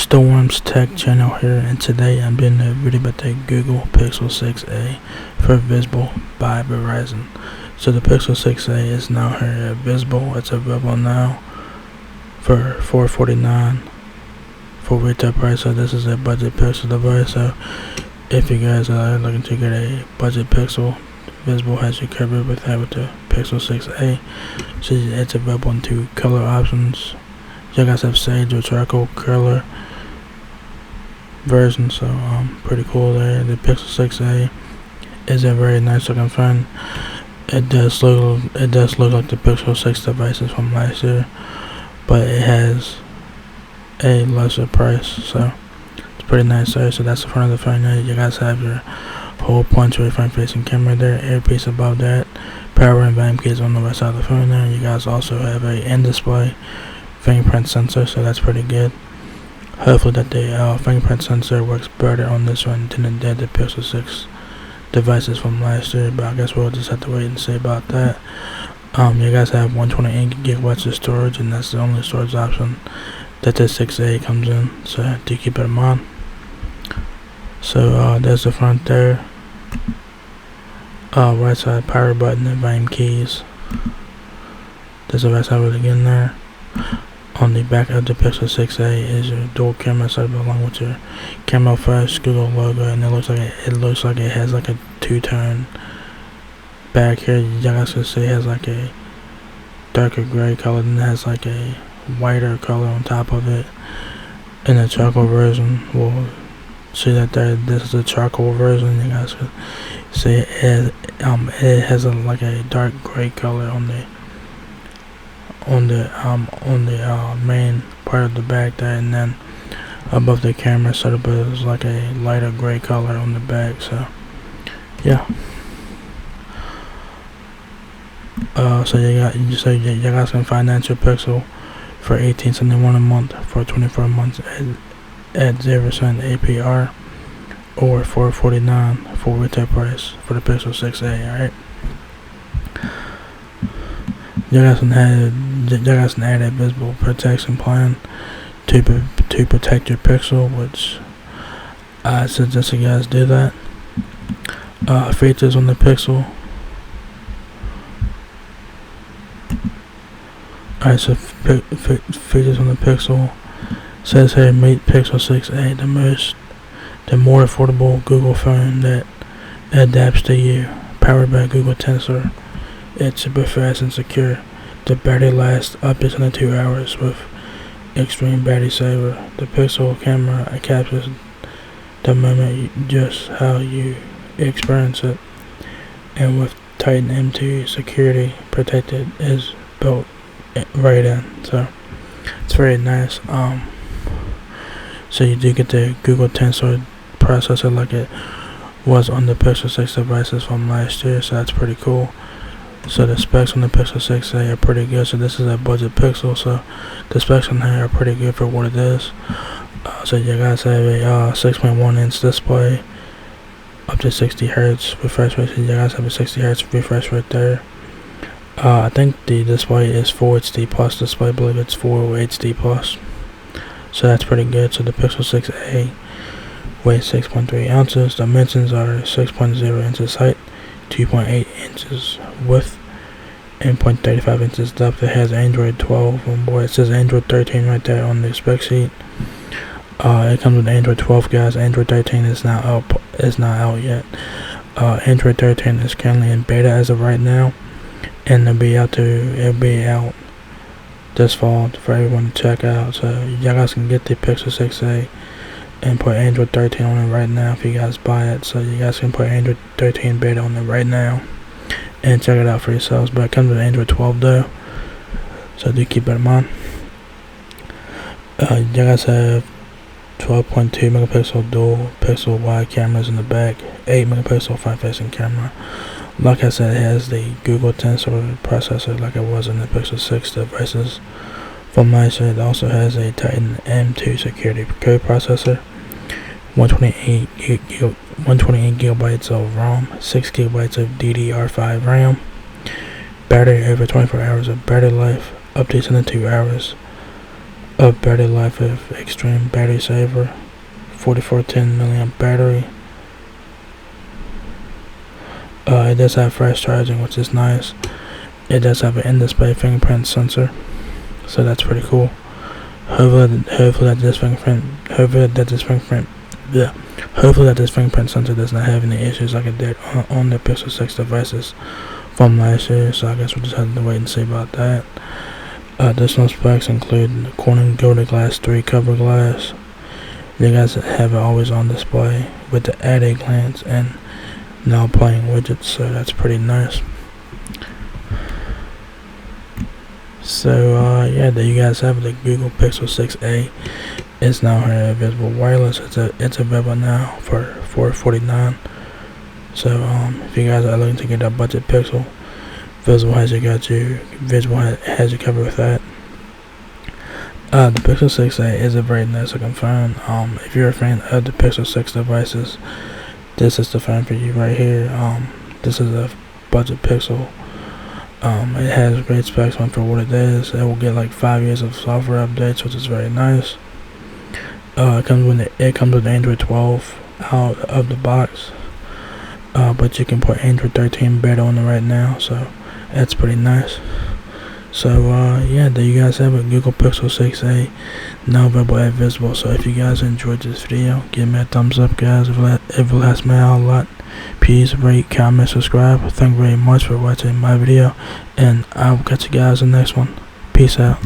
Storm's Tech channel here, and today I'm doing a video about the Google Pixel 6a for Visible by Verizon. So the Pixel 6a is now here at Visible. It's available now for $449 for retail price. So this is a budget Pixel device. So if you guys are looking to get a budget Pixel, Visible has you covered with that with the Pixel 6a. So it's available in two color options. You guys have sage or charcoal color version, so pretty cool there. The Pixel 6a is a very nice looking phone. It does look like the Pixel 6 devices from last year, but it has a lesser price, so it's pretty nice there. So that's the front of the phone there. You guys have your whole punch-away front-facing camera there, earpiece above that, power and volume keys on the right side of the phone there. You guys also have a in-display fingerprint sensor, so that's pretty good. Hopefully that the fingerprint sensor works better on this one than it did the Pixel 6 devices from last year, but I guess we'll just have to wait and see about that. You guys have 128 gigabytes of storage, and that's the only storage option that the 6a comes in, so do keep it in mind. So there's the front there. Right side power button and volume keys. There's the right side of it again there. On the back of the Pixel 6a is your dual camera setup along with your camera flash Google logo, and it looks like it has like a two-tone back here. You guys can see it has like a darker gray color, and it has like a whiter color on top of it. In the charcoal version, we'll see that there. This is the charcoal version. You guys can see it has like a dark gray color on the main part of the back there, and then above the camera setup is like a lighter gray color on the back. So yeah, so you guys can finance your Pixel for $18.71 a month for 24 months at 0% APR, or $449 for retail price for the Pixel 6a. Alright, you guys can add a visible protection plan to protect your Pixel, which I suggest you guys do that. Features on the Pixel. Alright, so features on the Pixel says here, meet Pixel 6a, the more affordable Google phone that adapts to you. Powered by Google Tensor. It's super fast and secure. The battery lasts up to 22 hours with extreme battery saver. The Pixel camera captures the moment just how you experience it, and with Titan M2 security protected is built right in. So it's very nice. So you do get the Google Tensor processor like it was on the Pixel 6 devices from last year, so that's pretty cool. So the specs on the Pixel 6a are pretty good. So this is a budget Pixel, so the specs on here are pretty good for what it is. So you guys have a 6.1 inch display, up to 60 Hz refresh rate. So you guys have a 60 Hz refresh rate there. I think the display is Full HD Plus display. I believe it's Full HD Plus. So that's pretty good. So the Pixel 6a weighs 6.3 ounces. Dimensions are 6.0 inches height, 2.8 inches width, and 0.35 inches depth. It has Android 12 on board. It says Android 13 right there on the spec sheet. It comes with Android 12, guys. Android 13 is not out yet. Android 13 is currently in beta as of right now, and it'll be out this fall for everyone to check out. So you guys can get the Pixel 6a and put Android 13 on it right now if you guys buy it. So you guys can put Android 13 beta on it right now and check it out for yourselves. But it comes with Android 12 though, so do keep that in mind. You guys have 12.2 megapixel dual pixel wide cameras in the back, 8 megapixel front-facing camera. Like I said, it has the Google Tensor processor like it was in the Pixel 6 devices from last year. It also has a Titan M2 security co-processor, 128 gigabytes of ROM, 6 gigabytes of DDR5 RAM, battery over 24 hours of battery life, up to 72 hours Battery life of extreme battery saver, 4410 milliamp battery. It does have fast charging, which is nice. It does have an in-display fingerprint sensor, so that's pretty cool. Hopefully that this fingerprint sensor does not have any issues like it did on the Pixel 6 devices from last year. So I guess we'll just have to wait and see about that. Additional specs include the Corning Gorilla Glass 3 cover glass. You guys have it always on display with the Add a Glance and now playing widgets, so that's pretty nice. So yeah, there you guys have it. The Google Pixel 6a is now available wireless. It's available now for $449. So if you guys are looking to get a budget Pixel, Visible has you covered with that. The Pixel 6a is a very nice looking phone. If you're a fan of the Pixel 6 devices, this is the phone for you right here. This is a budget Pixel. It has great specs on for what it is. It will get like 5 years of software updates, which is very nice. It comes with Android 12 out of the box, but you can put Android 13 beta on it right now, so that's pretty nice. So yeah, there you guys have it. Google Pixel 6a now available at Visible. So if you guys enjoyed this video, give me a thumbs up, guys. If it helps me out a lot, please rate, comment, subscribe. Thank you very much for watching my video, and I'll catch you guys in the next one. Peace out.